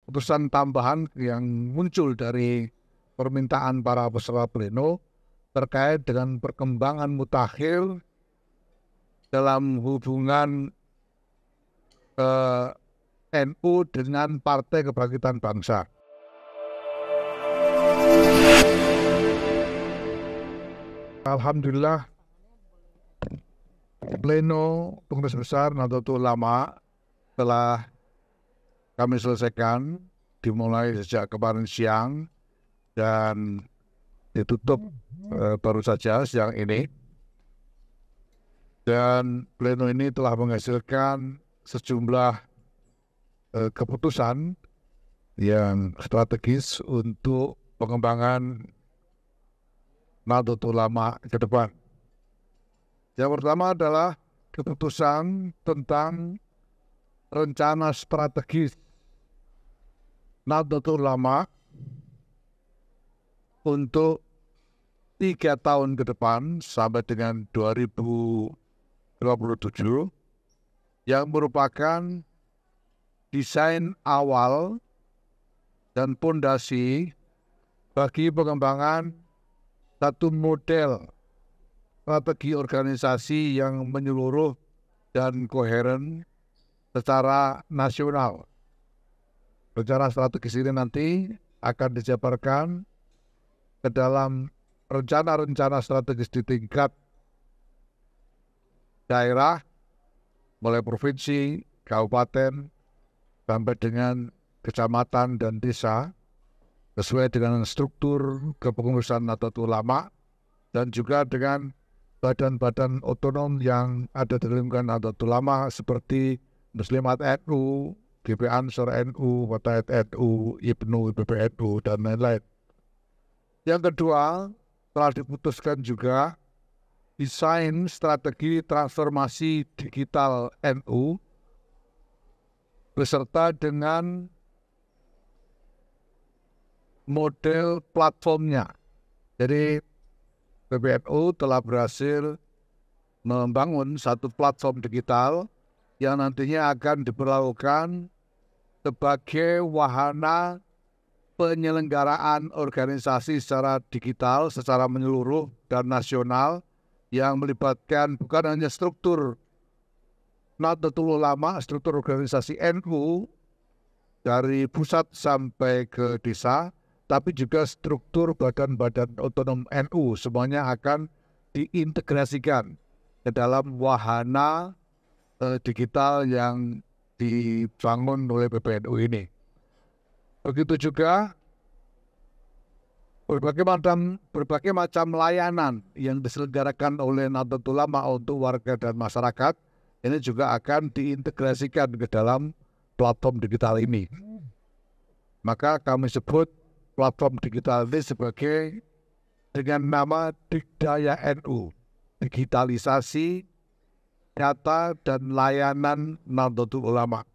keputusan tambahan yang muncul dari permintaan para peserta pleno terkait dengan perkembangan mutakhir dalam hubungan NU dengan Partai Kebangkitan Bangsa. Alhamdulillah, pleno Kongres Besar Nahdlatul Ulama telah kami selesaikan, dimulai sejak kemarin siang dan ditutup baru saja siang ini. Dan pleno ini telah menghasilkan sejumlah keputusan yang strategis untuk pengembangan Nahdlatul Ulama ke depan. Yang pertama adalah keputusan tentang rencana strategis Nahdlatul Ulama untuk 3 tahun ke depan sampai dengan 2027 yang merupakan desain awal dan pondasi bagi pengembangan satu model strategi organisasi yang menyeluruh dan koheren secara nasional. Rencana strategis ini nanti akan dijabarkan ke dalam rencana-rencana strategis di tingkat daerah, mulai provinsi, kabupaten, sampai dengan kecamatan dan desa, sesuai dengan struktur kepengurusan Nahdlatul Ulama dan juga dengan badan-badan otonom yang ada di lingkungan Nahdlatul Ulama seperti Muslimat NU, GP Ansor NU, Fatayat NU, IPNU, PPNU, dan lain-lain. Yang kedua, telah diputuskan juga desain strategi transformasi digital NU beserta dengan model platformnya. Jadi PBNU telah berhasil membangun satu platform digital yang nantinya akan diperlakukan sebagai wahana penyelenggaraan organisasi secara digital, secara menyeluruh dan nasional yang melibatkan bukan hanya struktur Nahdlatul Ulama, struktur organisasi NU dari pusat sampai ke desa, tapi juga struktur badan-badan otonom NU semuanya akan diintegrasikan ke dalam wahana digital yang dibangun oleh PBNU ini. Begitu juga berbagai macam layanan yang diselenggarakan oleh Nahdlatul Ulama untuk warga dan masyarakat ini juga akan diintegrasikan ke dalam platform digital ini. Maka kami sebut platform digital ini sebagai dengan nama Digdaya NU, digitalisasi data dan layanan Nahdlatul Ulama.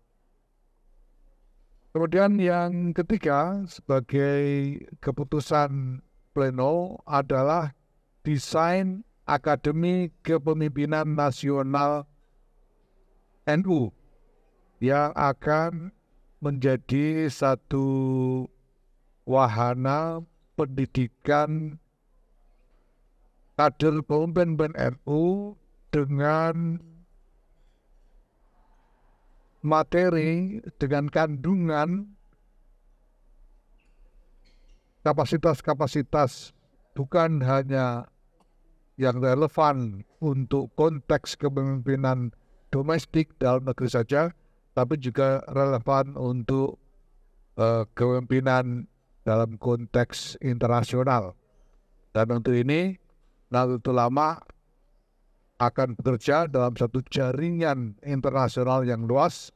Kemudian yang ketiga sebagai keputusan pleno adalah desain Akademi Kepemimpinan Nasional NU yang akan menjadi satu wahana pendidikan kader pemimpin NU dengan materi, dengan kandungan kapasitas-kapasitas bukan hanya yang relevan untuk konteks kepemimpinan domestik dalam negeri saja, tapi juga relevan untuk kepemimpinan dalam konteks internasional. Dan untuk ini Nahdlatul Ulama akan bekerja dalam satu jaringan internasional yang luas,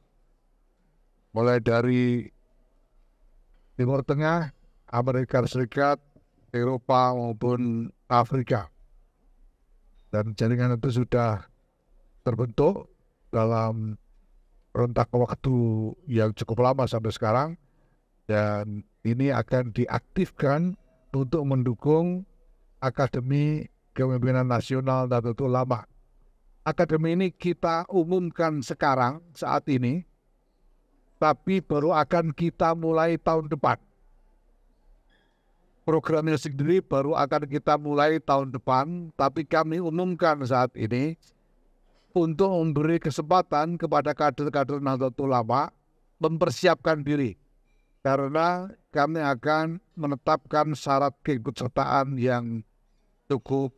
mulai dari Timur Tengah, Amerika Serikat, Eropa maupun Afrika. Dan jaringan itu sudah terbentuk dalam rentak waktu yang cukup lama sampai sekarang, dan ini akan diaktifkan untuk mendukung Akademi Kepemimpinan Nasional Nahdlatul Ulama. Akademi ini kita umumkan sekarang, saat ini, tapi baru akan kita mulai tahun depan. Programnya sendiri baru akan kita mulai tahun depan, tapi kami umumkan saat ini untuk memberi kesempatan kepada kader-kader Nahdlatul Ulama mempersiapkan diri. Karena kami akan menetapkan syarat keikutsertaan yang cukup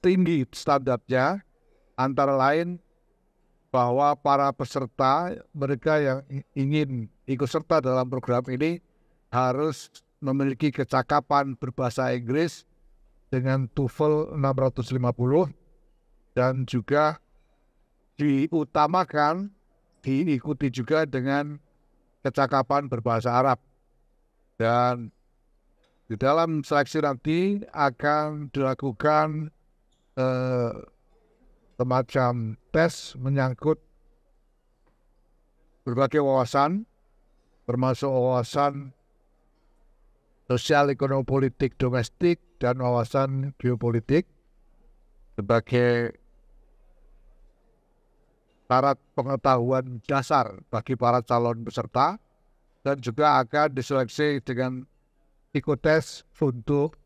tinggi standarnya, antara lain bahwa para peserta, mereka yang ingin ikut serta dalam program ini harus memiliki kecakapan berbahasa Inggris dengan TOEFL 650 dan juga diutamakan diikuti juga dengan kecakapan berbahasa Arab. Dan di dalam seleksi nanti akan dilakukan semacam tes menyangkut berbagai wawasan, termasuk wawasan sosial, ekonomi, politik, domestik, dan wawasan geopolitik sebagai syarat pengetahuan dasar bagi para calon peserta, dan juga akan diseleksi dengan psikotes untuk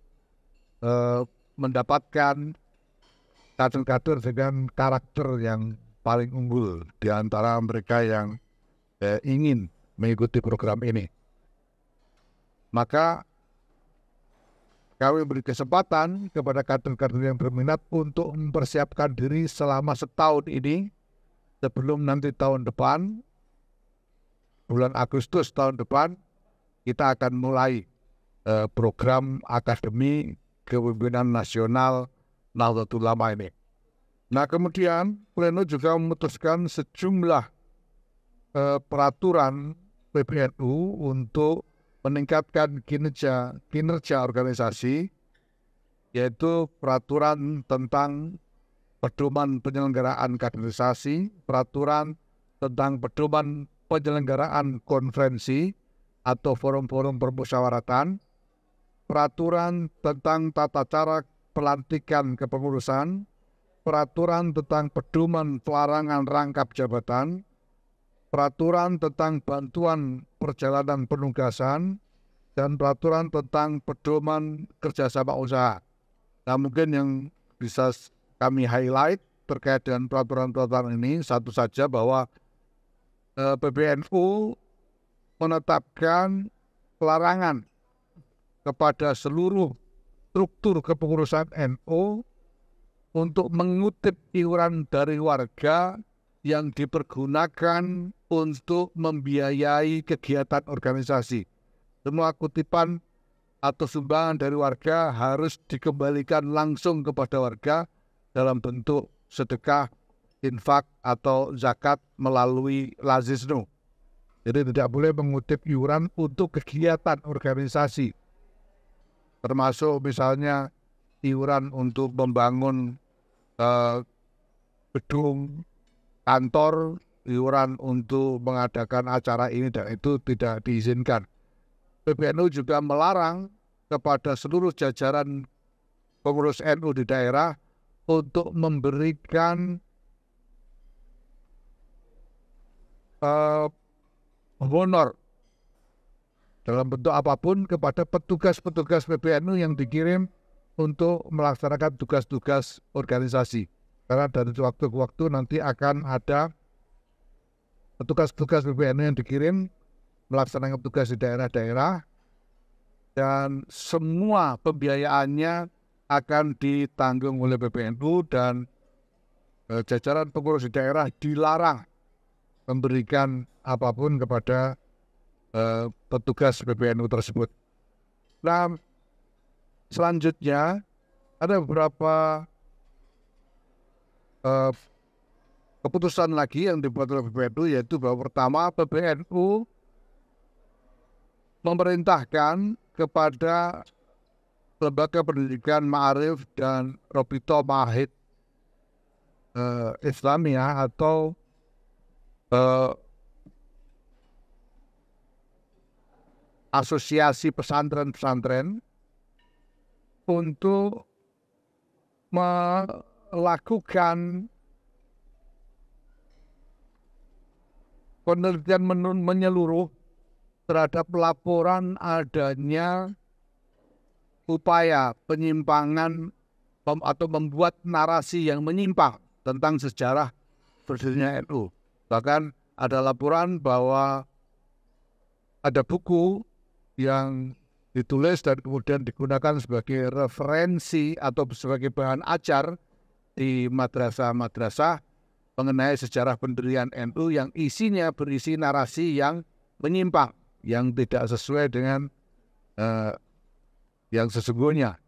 mendapatkan kader-kader dengan karakter yang paling unggul di antara mereka yang ingin mengikuti program ini. Maka kami beri kesempatan kepada kader-kader yang berminat untuk mempersiapkan diri selama setahun ini sebelum nanti tahun depan, bulan Agustus tahun depan, kita akan mulai program Akademi Kepemimpinan Nasional Nahdlatul Ulama ini. Nah, kemudian Pleno juga memutuskan sejumlah peraturan PBNU untuk meningkatkan kinerja organisasi, yaitu peraturan tentang pedoman penyelenggaraan kaderisasi, peraturan tentang pedoman penyelenggaraan konferensi atau forum-forum permusyawaratan, peraturan tentang tata cara pelantikan kepengurusan, peraturan tentang pedoman pelarangan rangkap jabatan, peraturan tentang bantuan perjalanan penugasan, dan peraturan tentang pedoman kerjasama usaha. Nah, mungkin yang bisa kami highlight terkait dengan peraturan-peraturan ini satu saja, bahwa PBNU menetapkan pelarangan kepada seluruh struktur kepengurusan NU untuk mengutip iuran dari warga yang dipergunakan untuk membiayai kegiatan organisasi. Semua kutipan atau sumbangan dari warga harus dikembalikan langsung kepada warga dalam bentuk sedekah, infak, atau zakat melalui lazisnu. Jadi tidak boleh mengutip iuran untuk kegiatan organisasi, termasuk misalnya iuran untuk membangun gedung kantor, iuran untuk mengadakan acara ini dan itu tidak diizinkan. PBNU juga melarang kepada seluruh jajaran pengurus NU di daerah untuk memberikan honor dalam bentuk apapun kepada petugas-petugas PBNU yang dikirim untuk melaksanakan tugas-tugas organisasi. Karena dari waktu ke waktu nanti akan ada petugas-petugas PBNU yang dikirim melaksanakan tugas di daerah-daerah, dan semua pembiayaannya akan ditanggung oleh PBNU, dan jajaran pengurus di daerah dilarang memberikan apapun kepada petugas PBNU tersebut. Nah, selanjutnya ada beberapa keputusan lagi yang dibuat oleh PBNU, yaitu bahwa pertama, PBNU memerintahkan kepada lembaga pendidikan Ma'arif dan Robito Mahid Islamiyah atau asosiasi pesantren-pesantren untuk melakukan penelitian menyeluruh terhadap laporan adanya upaya penyimpangan atau membuat narasi yang menyimpang tentang sejarah berdirinya NU. Bahkan ada laporan bahwa ada buku yang ditulis dan kemudian digunakan sebagai referensi atau sebagai bahan ajar di madrasah-madrasah mengenai sejarah pendirian NU yang isinya berisi narasi yang menyimpang, yang tidak sesuai dengan yang sesungguhnya.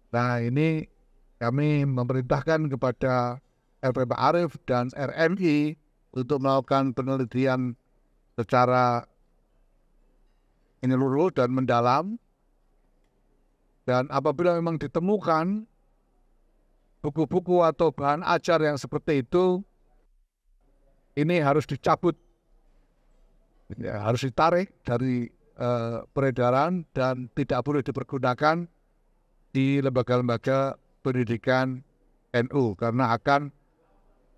Nah, ini kami memerintahkan kepada LP Ma'arif dan RMI untuk melakukan penelitian secara menyeluruh dan mendalam. Dan apabila memang ditemukan buku-buku atau bahan ajar yang seperti itu, ini harus dicabut, ya, harus ditarik dari peredaran dan tidak boleh dipergunakan di lembaga-lembaga pendidikan NU karena akan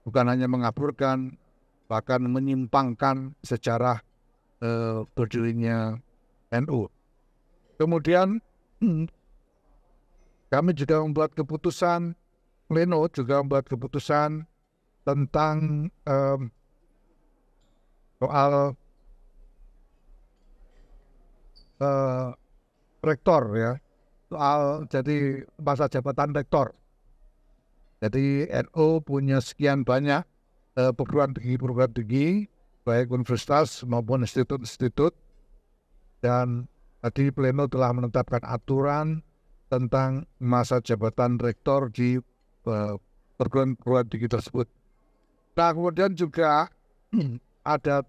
bukan hanya mengaburkan, bahkan menyimpangkan sejarah berdirinya NU. Kemudian kami juga membuat keputusan, pleno juga membuat keputusan tentang soal rektor, ya, soal jadi masa jabatan rektor. Jadi NU punya sekian banyak perguruan tinggi, baik universitas maupun institut-institut, dan tadi pleno telah menetapkan aturan tentang masa jabatan rektor di perguruan tinggi tersebut. Nah, kemudian juga ada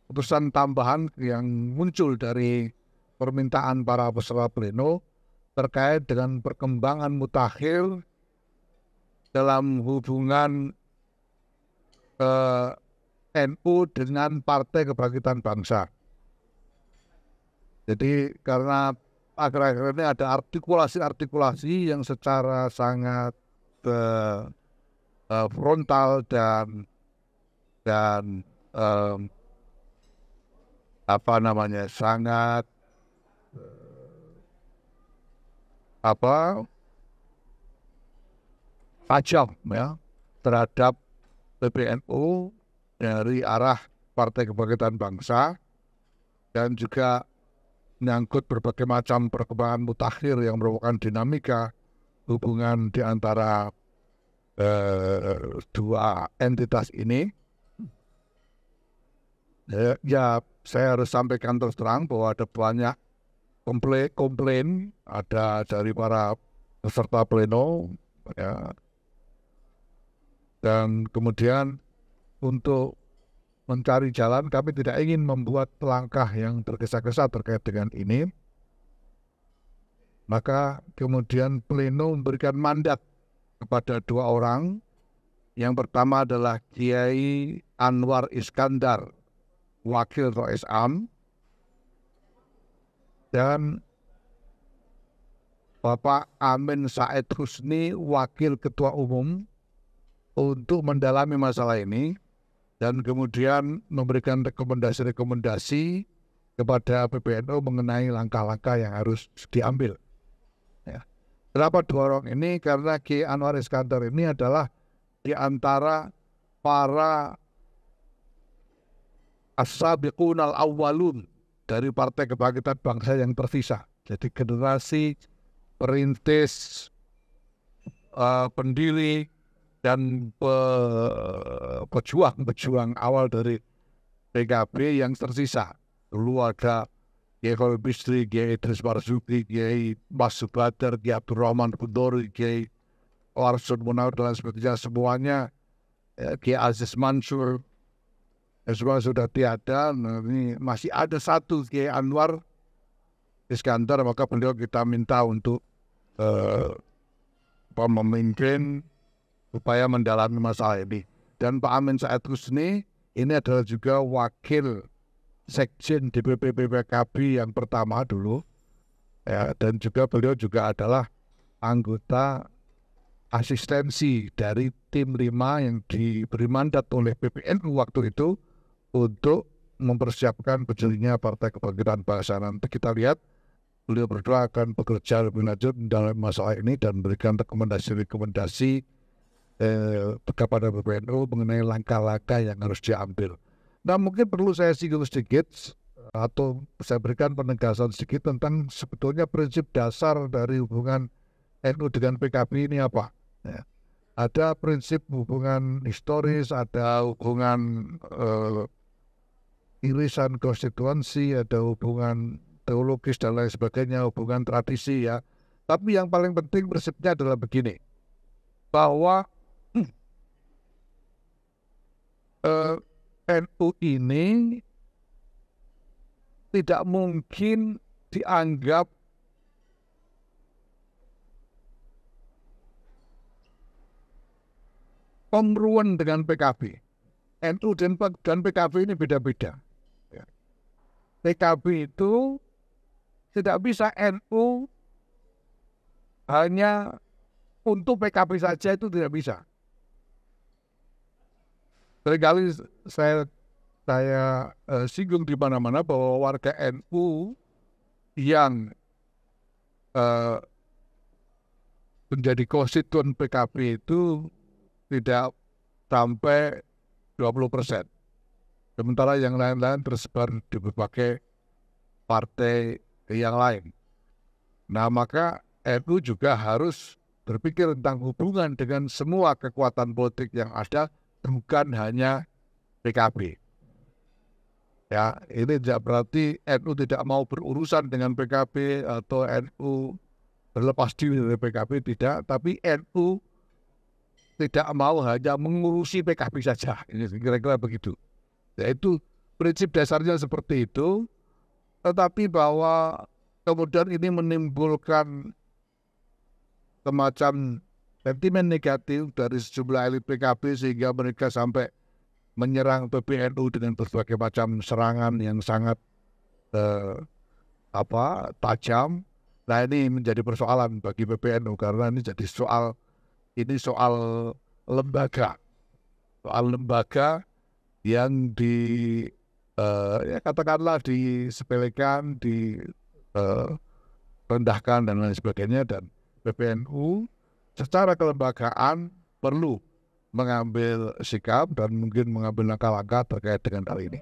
putusan tambahan yang muncul dari permintaan para peserta pleno terkait dengan perkembangan mutakhir dalam hubungan NU dengan Partai Kebangkitan Bangsa. Jadi karena akhir-akhir ini ada artikulasi-artikulasi yang secara sangat frontal dan sangat tajam, ya, terhadap PBNU dari arah Partai Kebangkitan Bangsa, dan juga menyangkut berbagai macam perkembangan mutakhir yang merupakan dinamika hubungan di antara dua entitas ini. Ya, saya harus sampaikan terus terang bahwa ada banyak komplain ada dari para peserta pleno, ya. Dan kemudian untuk mencari jalan, kami tidak ingin membuat langkah yang tergesa-gesa terkait dengan ini. Maka kemudian pleno memberikan mandat kepada dua orang. Yang pertama adalah Kiai Anwar Iskandar, Wakil Rois Am, dan Bapak Amin Said Husni, Wakil Ketua Umum, untuk mendalami masalah ini dan kemudian memberikan rekomendasi-rekomendasi kepada PBNU mengenai langkah-langkah yang harus diambil. Ya. Kenapa dua orang ini? Karena Kiai Anwar Iskandar ini adalah di antara para as-sabiqunal awwalun dari Partai Kebangkitan Bangsa yang tersisa. Jadi generasi perintis, pendiri, dan pejuang awal dari PKB yang tersisa. Dulu ada Kiai Khalil Bisri, Kiai Idris Marzuki, Kiai Mas Subadar, Kiai Abdurrahman Budori, Kiai Warsun Munawar, dan sebagainya. Semuanya, Kiai Aziz Mansur, semua sudah tiada. Nah, ini masih ada satu Kiai Anwar Iskandar, maka beliau kita minta untuk memimpin upaya mendalami masalah ini. Dan Pak Amin Said Husni ini adalah juga wakil sekjen DPP PKB yang pertama dulu, ya, dan juga beliau juga adalah anggota asistensi dari tim 5 yang diberi mandat oleh PBNU waktu itu untuk mempersiapkan berdirinya Partai Kebangkitan Bangsa. Nanti kita lihat beliau berdua akan bekerja lebih lanjut dalam masalah ini dan memberikan rekomendasi kepada PBNU mengenai langkah-langkah yang harus diambil. Nah, mungkin perlu saya singgung sedikit atau saya berikan penegasan sedikit tentang sebetulnya prinsip dasar dari hubungan NU dengan PKB ini apa. Ya. Ada prinsip hubungan historis, ada hubungan irisan konstituensi, ada hubungan teologis dan lain sebagainya, hubungan tradisi ya. Tapi yang paling penting prinsipnya adalah begini, bahwa NU ini tidak mungkin dianggap kongruent dengan PKB. NU dan PKB ini beda-beda. PKB itu tidak bisa NU hanya untuk PKB saja, itu tidak bisa. Seringkali saya singgung di mana-mana bahwa warga NU yang menjadi konstituen PKB itu tidak sampai 20%. Sementara yang lain-lain tersebar di berbagai partai yang lain. Nah, maka NU juga harus berpikir tentang hubungan dengan semua kekuatan politik yang ada, bukan hanya PKB. Ya, ini tidak berarti NU tidak mau berurusan dengan PKB atau NU berlepas diri dari PKB, tidak. Tapi NU tidak mau hanya mengurusi PKB saja. Ini kira-kira begitu. Yaitu prinsip dasarnya seperti itu. Tetapi bahwa kemudian ini menimbulkan semacam sentimen negatif dari sejumlah elit PKB sehingga mereka sampai menyerang PBNU dengan berbagai macam serangan yang sangat tajam. Nah, ini menjadi persoalan bagi PBNU karena ini jadi soal lembaga, yang ya katakanlah disepelekan, direndahkan dan lain sebagainya, dan PBNU secara kelembagaan perlu mengambil sikap dan mungkin mengambil langkah-langkah terkait dengan hal ini.